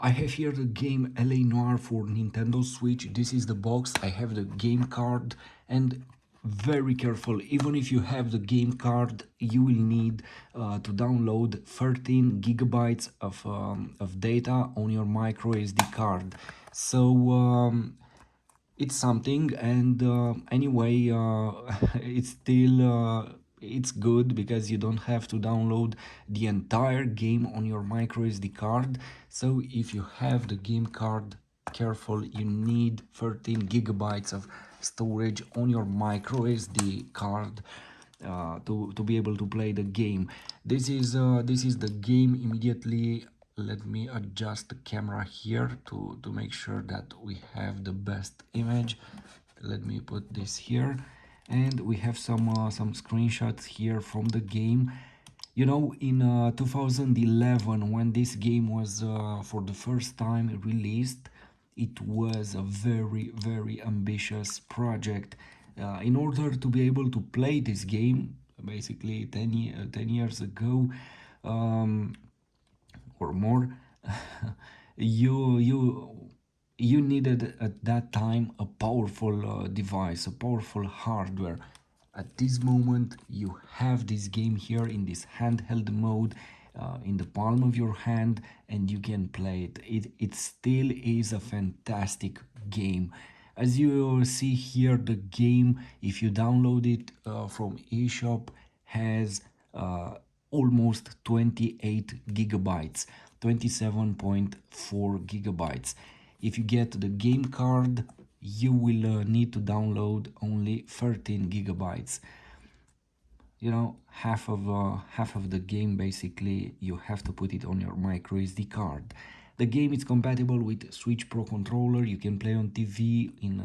I have here the game LA Noire for Nintendo Switch. This is the box. I have the game card, and very careful, even if you have the game card, you will need to download 13 gigabytes of data on your micro SD card. So it's something, and anyway, it's still it's good because you don't have to download the entire game on your micro SD card. So if you have the game card, careful, you need 13 gigabytes of storage on your micro SD card to be able to play the game. This is the game immediately. Let me adjust the camera here to make sure that we have the best image. Let me put this here, and we have some screenshots here from the game. You know, in 2011, when this game was for the first time released, it was a very ambitious project. In order to be able to play this game, basically 10 years ago, um, or more, you you needed at that time a powerful device, a powerful hardware. At this moment, you have this game here in this handheld mode, in the palm of your hand, and you can play it. It still is a fantastic game. As you see here, the game, if you download it from eShop, has almost 28 gigabytes, 27.4 gigabytes. If you get the game card, you will need to download only 13 gigabytes. You know, half of the game, basically you have to put it on your micro SD card. The game is compatible with Switch Pro controller. You can play on TV in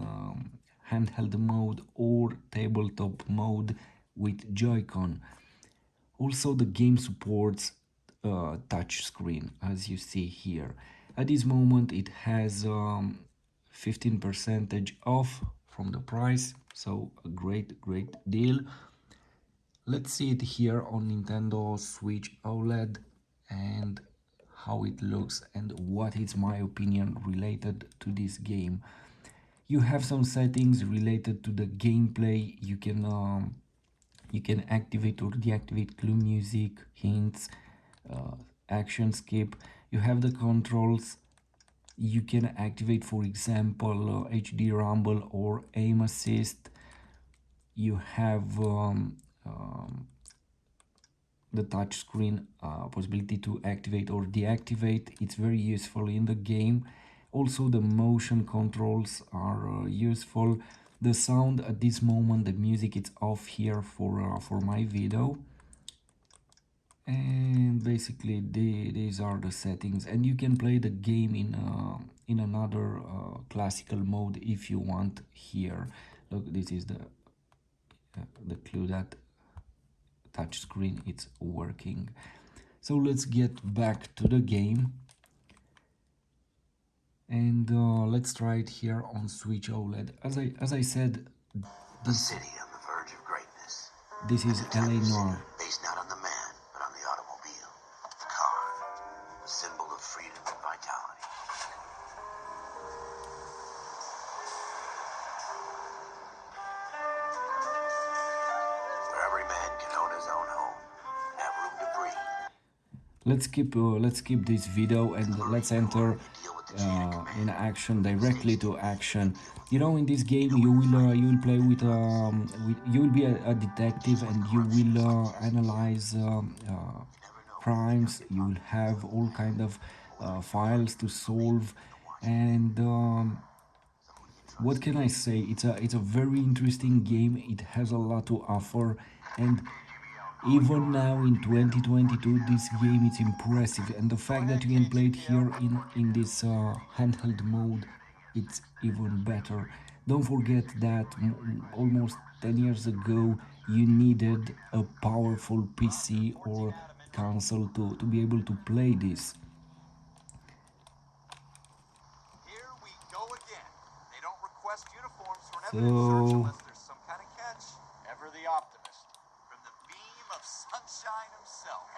handheld mode or tabletop mode with Joy-Con. Also, the game supports touch screen, as you see here. At this moment, it has 15% off from the price, so a great deal. Let's see it here on Nintendo Switch OLED and how it looks and what is my opinion related to this game. You have some settings related to the gameplay. You can activate or deactivate clue music, hints, uh, action skip. You have the controls. You can activate, for example, HD rumble or aim assist. You have the touch screen possibility to activate or deactivate. It's very useful in the game. Also, the motion controls are useful. The sound at this moment, the music, it's off here for my video. And basically these are the settings, and you can play the game in another classical mode if you want. Here, look, this is the clue that touch screen it's working. So let's get back to the game, and let's try it here on Switch OLED. As I said, The city on the verge of greatness. this is LA Noire. Based not on the man, but on the automobile. The car. A symbol of freedom and vitality. Where every man can own his own home and have room to breathe. Let's skip this video and let's enter in action, directly to action. You know, in this game you will play with you will be a detective, and you will analyze crimes. You will have all kind of files to solve, and what can I say? It's a very interesting game. It has a lot to offer, and even now in 2022, this game is impressive, and the fact that you can play it here in this handheld mode, it's even better. Don't forget that almost 10 years ago, you needed a powerful PC or console to be able to play this. Here we go again. They don't request uniforms for an evidence search So unless there's some kind of catch. Ever the optimist. From the beam of sunshine himself.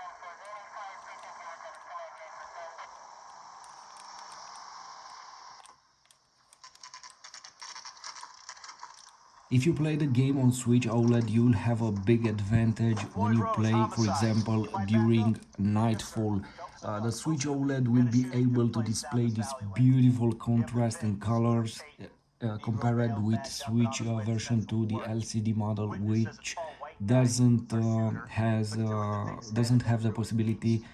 If you play the game on Switch OLED, you'll have a big advantage when you play, for example, during nightfall. The Switch OLED will be able to display this beautiful contrast and colors compared with Switch version 2, the LCD model, which doesn't have the possibility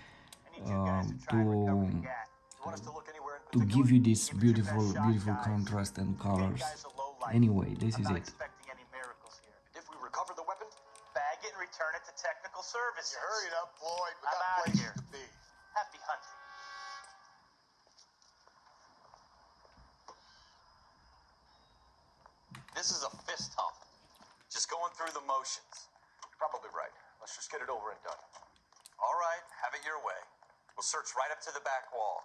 to give you this beautiful contrast and colors. Anyway, this is it. If we recover the weapon, bag it and return it to technical services. Hurry it up, Floyd. We I'm got outta places here. to be. Happy hunting. This is a fist hump. Just going through the motions. You're probably right. Let's just get it over and done. All right, have it your way. We'll search right up to the back wall.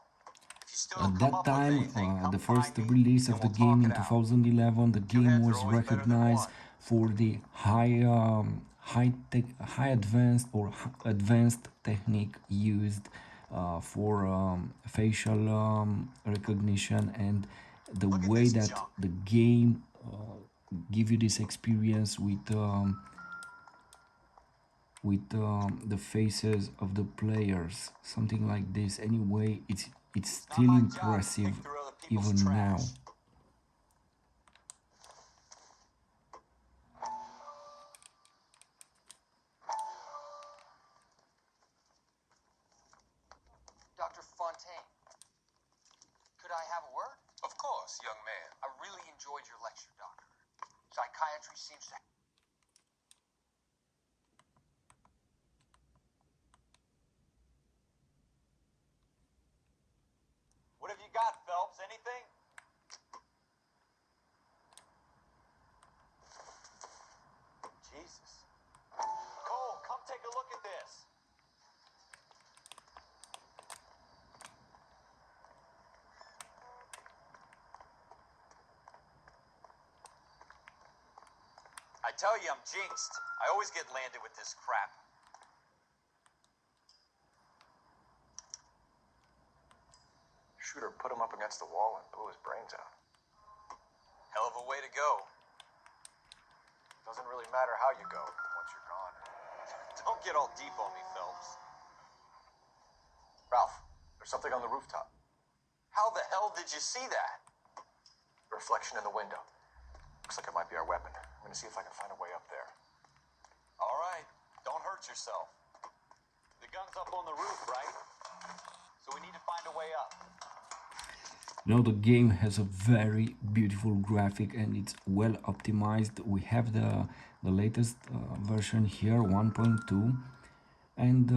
If you still At don't come that up with time, anything, come the first find me, release and of the we'll game talk in it out. 2011, the Two game heads are was always better than recognized one. for the advanced technique used for facial recognition, and the Look at way this that junk. the game give you this experience with the faces of the players, something like this. Anyway, it's Not still my job to impressive pick through other people's even trash. now. Dr. Fontaine, could I have a word? Of course, young man. I really enjoyed your lecture, Doctor. Psychiatry seems to... What have you got, Phelps? Anything? Jesus. Cole, come take a look at this. I tell you, I'm jinxed. I always get landed with this crap. Shooter put him up against the wall and blew his brains out. Hell of a way to go. Doesn't really matter how you go once you're gone. Don't get all deep on me, Phelps. Ralph, there's something on the rooftop. How the hell did you see that? Reflection in the window. Looks like it might be our weapon. I'm gonna see if I can find a way up there. All right, don't hurt yourself. The gun's up on the roof, right? So we need to find a way up. You know, the game has a very beautiful graphic and it's well optimized. We have the latest version here, 1.2, and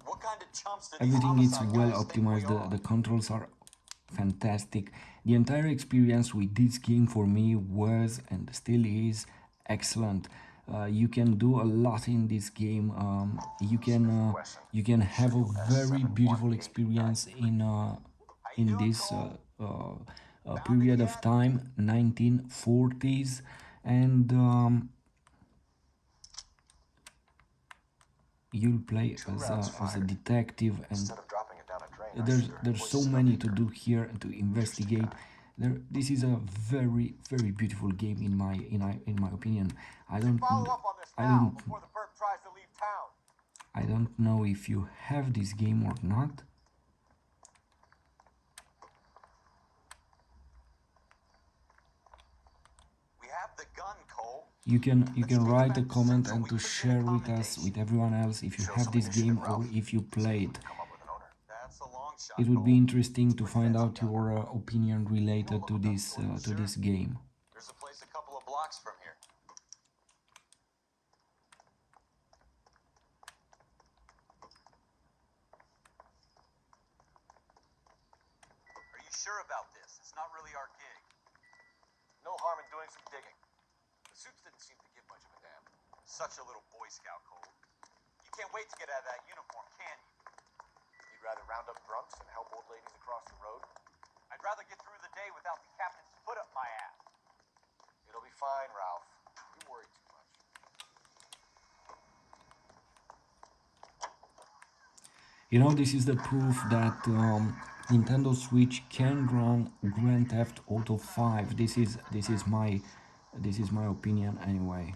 What kind of chumps do these everything is homicide well guys think we optimized. are? The controls are fantastic. The entire experience with this game for me was and still is excellent. You can do a lot in this game. You can have a very beautiful experience in this period of time, 1940s, and you'll play as a detective, and Instead of dropping it down a drain, our shooter there's so hoists it up many in to dirt. do here and to investigate. This is a very beautiful game in my opinion. Follow up on this I now don't before the perp tries to leave town. I don't know if you have this game or not. We have the gun, Cole. You can write a comment Central. and We to could get share with us, accommodation. with everyone else, if you Show have some this game initiative, or Ralph. if you played. Come up with an owner. That's a long shot. It would Cole. be interesting to find fancy out your opinion related to this game. There's a place a couple of blocks from here. Are you sure about this? It's not really our gig. No harm in doing some digging. The suits didn't seem to give much of a damn. Such a little Boy Scout, Cole. You can't wait to get out of that uniform, can you? You'd rather round up drunks and help old ladies across the road? I'd rather get through the day without the captain's foot up my ass. It'll be fine, Ralph. You worry too much. You know, this is the proof that Nintendo Switch can run Grand Theft Auto 5. This is my This is my opinion anyway.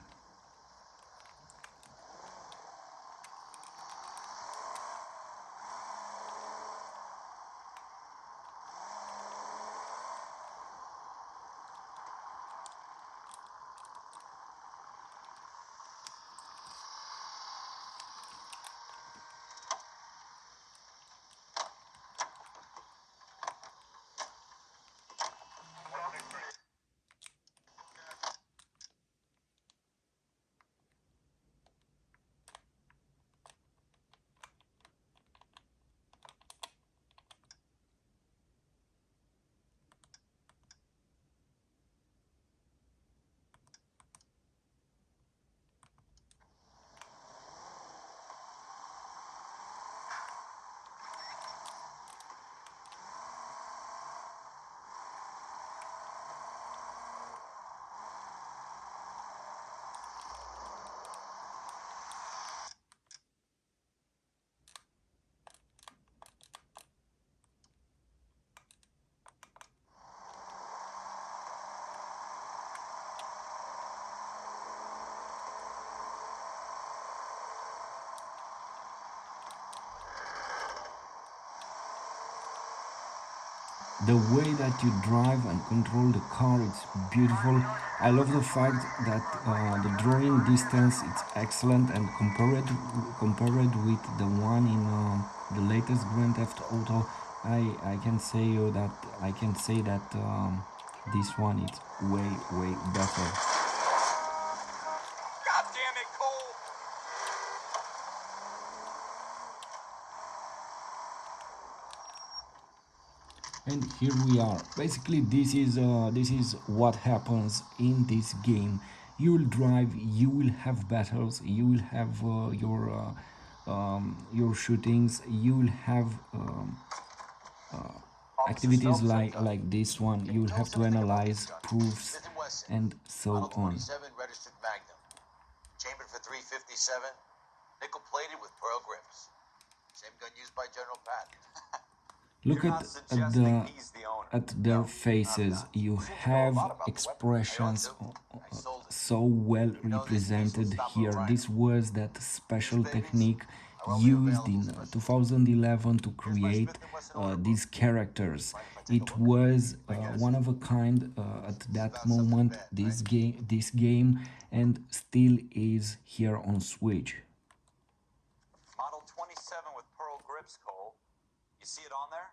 The way that you drive and control the car, it's beautiful. I love the fact that the drawing distance it's excellent, and compared with the one in the latest Grand Theft Auto, I can say you that this one is way better. God damn it, Cole! And here we are. Basically, this is what happens in this game. You will drive, you will have battles, you will have your shootings, you will have Officer activities Phelps, up top. like this one. Can You will tell have us to anything about analyze this gun? proofs Smith & Wesson. and so Model on. 27 registered Magnum. Chambered for 357. Nickel plated with pearl grips. Same gun used by General Patton. Look You're not suggesting he's the owner. at their No, faces. I'm not. You Seems to know a have lot about the weapon. expressions I sold it. so well You know these diesels represented stop a here. rhino. This was that special These babies technique are only used available in special. 2011 to Here's my create Smith & Wesson order book. these characters. Mind if I take a It look? was I guess. one of a kind at that about something moment. bad, This game, and still is here on Switch. Model 27 with pearl grips, Cole. You see it on there?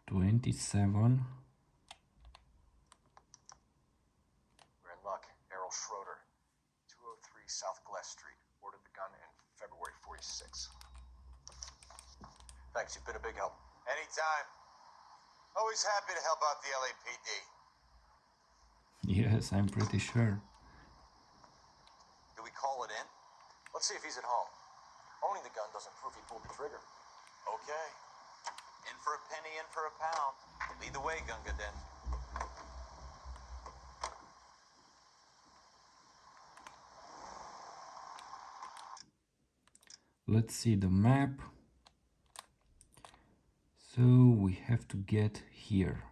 '27. We're in luck. Errol Schroeder, 203 South Glass Street. Ordered the gun in February 46. Thanks, you've been a big help. Anytime. Always happy to help out the LAPD. Yes, I'm pretty sure. Do we call it in? Let's see if he's at home. Owning the gun doesn't prove he pulled the trigger. Okay. In for a penny, in for a pound. Lead the way, Gunga Den. Let's see the map. So we have to get here.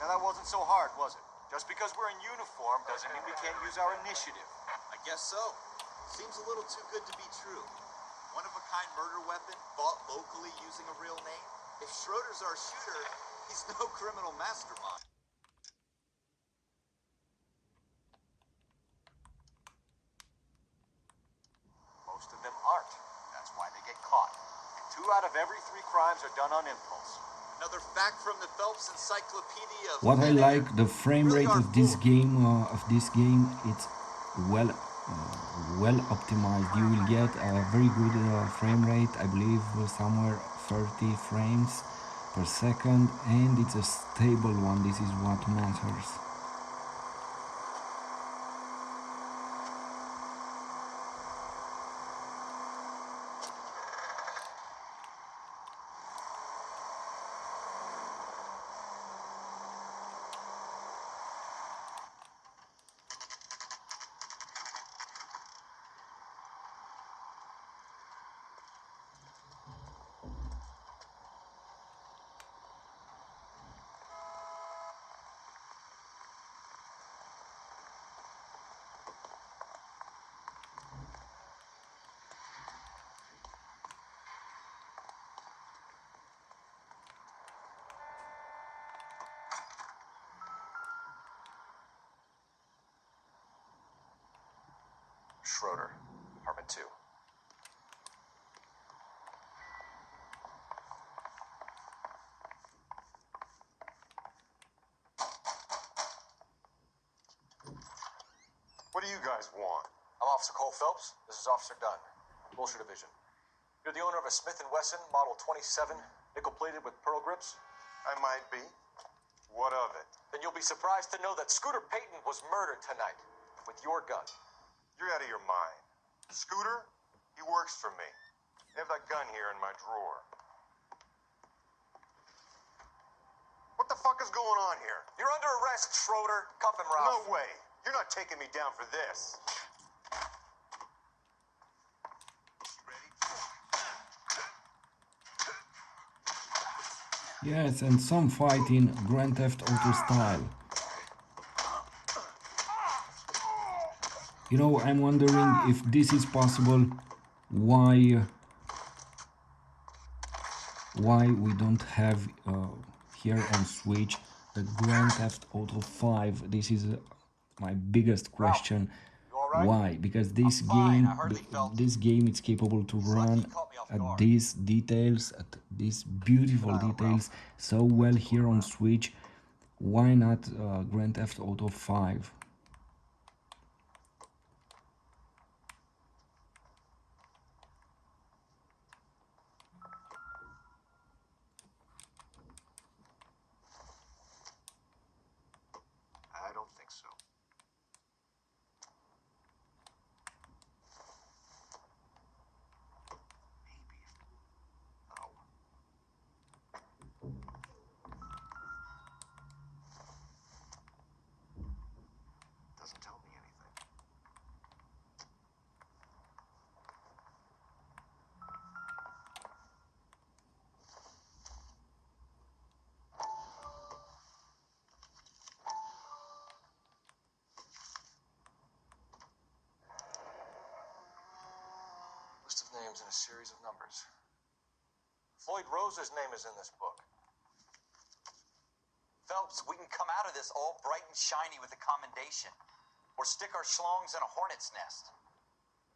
Now that wasn't so hard, was it? Just because we're in uniform doesn't mean we can't use our initiative. I guess so. Seems a little too good to be true. One-of-a-kind murder weapon bought locally using a real name? If Schroeder's our shooter, he's no criminal mastermind. Most of them aren't. That's why they get caught. 2 out of every 3 crimes are done on impulse. Another fact from the Phelps Encyclopedia of What I Thin Air. like, the frame Really rate are of this full. game, it's well well optimized. You will get a very good frame rate, I believe somewhere 30 frames per second, and it's a stable one. This is what matters. Schroeder, apartment 2. What do you guys want? I'm Officer Cole Phelps. This is Officer Dunn, Wilshire Division. You're the owner of a Smith & Wesson Model 27, nickel-plated with pearl grips? I might be. What of it? Then you'll be surprised to know that Scooter Payton was murdered tonight with your gun. You're out of your mind. Scooter? He works for me. I have that gun here in my drawer. What the fuck is going on here? You're under arrest, Schroeder. Cuff him, Ralph. No way. You're not taking me down for this. Yes, and some fight in Grand Theft Auto style. You know, I'm wondering if this is possible, why we don't have here on Switch the Grand Theft Auto 5. This is my biggest question. right? Why? Because this fine. game, I hardly felt this game, it's capable to run he caught me off at guard. these details, at these beautiful details so well here on Switch. Why not Grand Theft Auto 5? I don't think so. Maybe. No. Doesn't tell me anything. List of names and a series of numbers. Floyd Rose's name is in this book. Phelps, we can come out of this all bright and shiny with a commendation. Or stick our schlongs in a hornet's nest.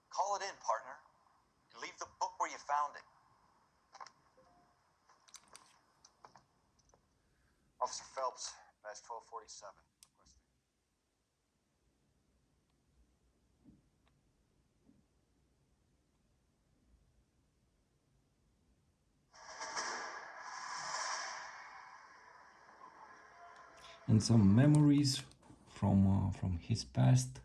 Call it in, partner. And leave the book where you found it. Officer Phelps, badge 1247. Requesting. And some memories from his past.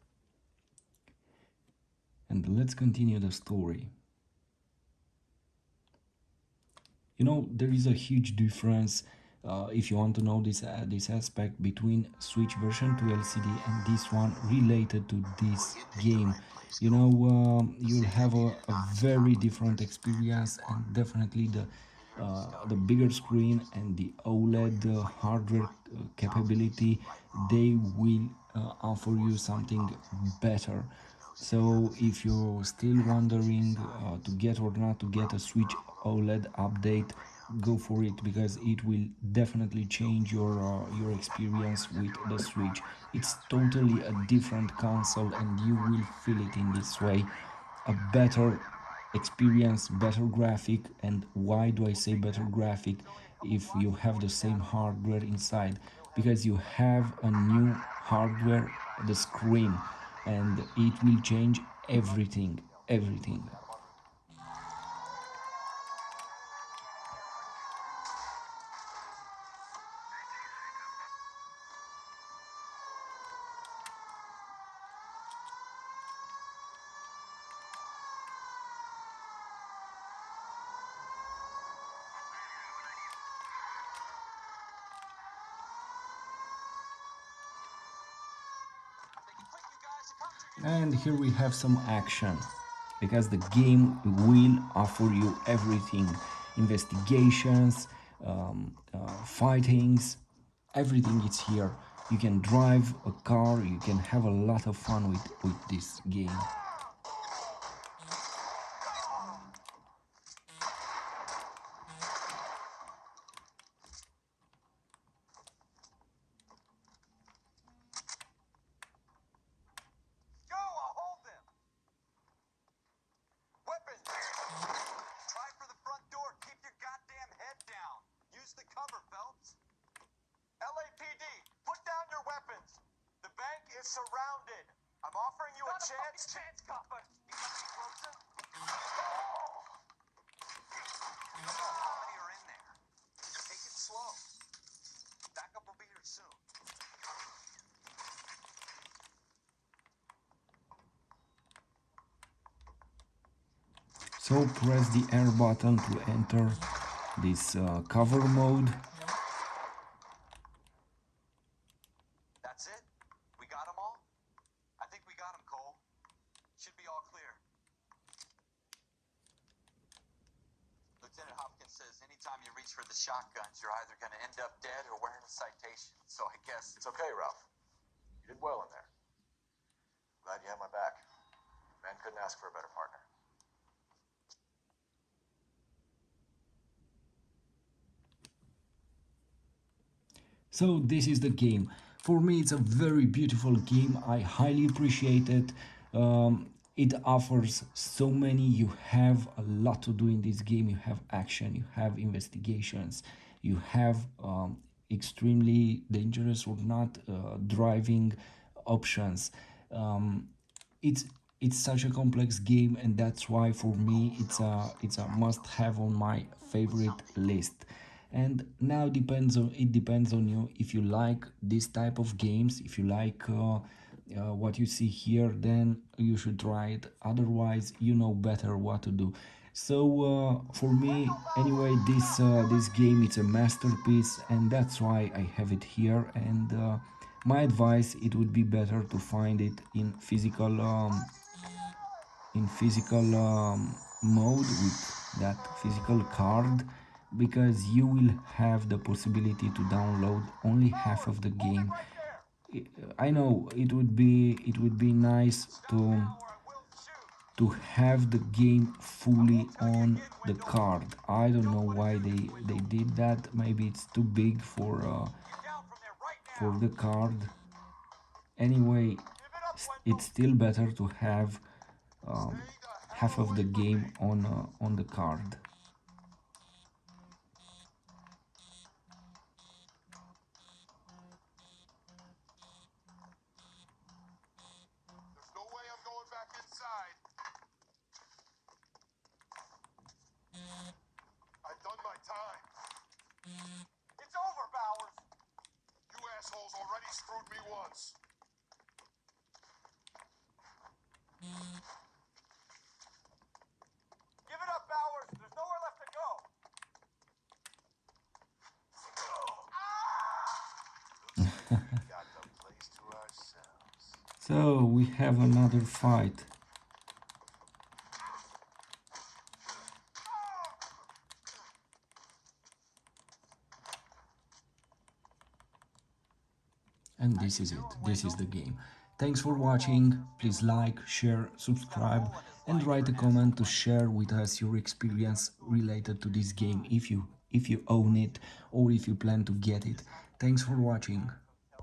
And let's continue the story. You know, there is a huge difference if you want to know this aspect between Switch version to LCD and this one related to this game. You know, you'll have a very different experience, and definitely the bigger screen and the OLED hardware capability, they will offer you something better. So if you're still wondering to get or not to get a Switch OLED update, go for it, because it will definitely change your experience with the Switch. It's totally a different console and you will feel it in this way. A better experience, better graphic. And why do I say better graphic if you have the same hardware inside? Because you have a new hardware, the screen, and it will change everything, everything. And here we have some action, because the game will offer you everything: investigations, fightings, everything is here. You can drive a car, you can have a lot of fun with this game. Go! I'll hold them! Weapons! Try for the front door. Keep your goddamn head down. Use the cover, Phelps. LAPD, put down your weapons. The bank is surrounded. I'm offering you a chance. Chance, copper. You want me closer? How many are in there? Take it slow. Backup will be here soon. So press the R button to enter this cover mode. That's it? We got them all? I think we got them, Cole. Should be all clear. Lieutenant Hopkins says anytime you reach for the shotguns, you're either going to end up dead or wearing a citation. So I guess It's okay, Ralph. You did well in there. Glad you have my back. Man couldn't ask for a better partner. So this is the game. For me, it's a very beautiful game. I highly appreciate it. It offers so many. You have a lot to do in this game. You have action, you have investigations, you have extremely dangerous or not driving options. Um, it's it's such a complex game, and that's why for me it's a must have on my favorite list. And now depends on you. If you like this type of games, if you like what you see here, then you should try it. Otherwise, you know better what to do. So for me anyway, this game, it's a masterpiece, and that's why I have it here. And my advice, it would be better to find it in physical mode with that physical card, because you will have the possibility to download only half of the game. I know it would be nice to have the game fully on the card. I don't know why they did that. Maybe it's too big for the card. Anyway, it's still better to have half of the game on the card. There's no way I'm going back inside. I've done my time. it's over, Bowers. You assholes already screwed me once. Give it up, Bowers. There's nowhere left to go. We got the place to ourselves. So we have another fight. And this is it, this is the game. Thanks for watching, please like, share, subscribe and write a comment to share with us your experience related to this game if you own it or if you plan to get it. Thanks for watching.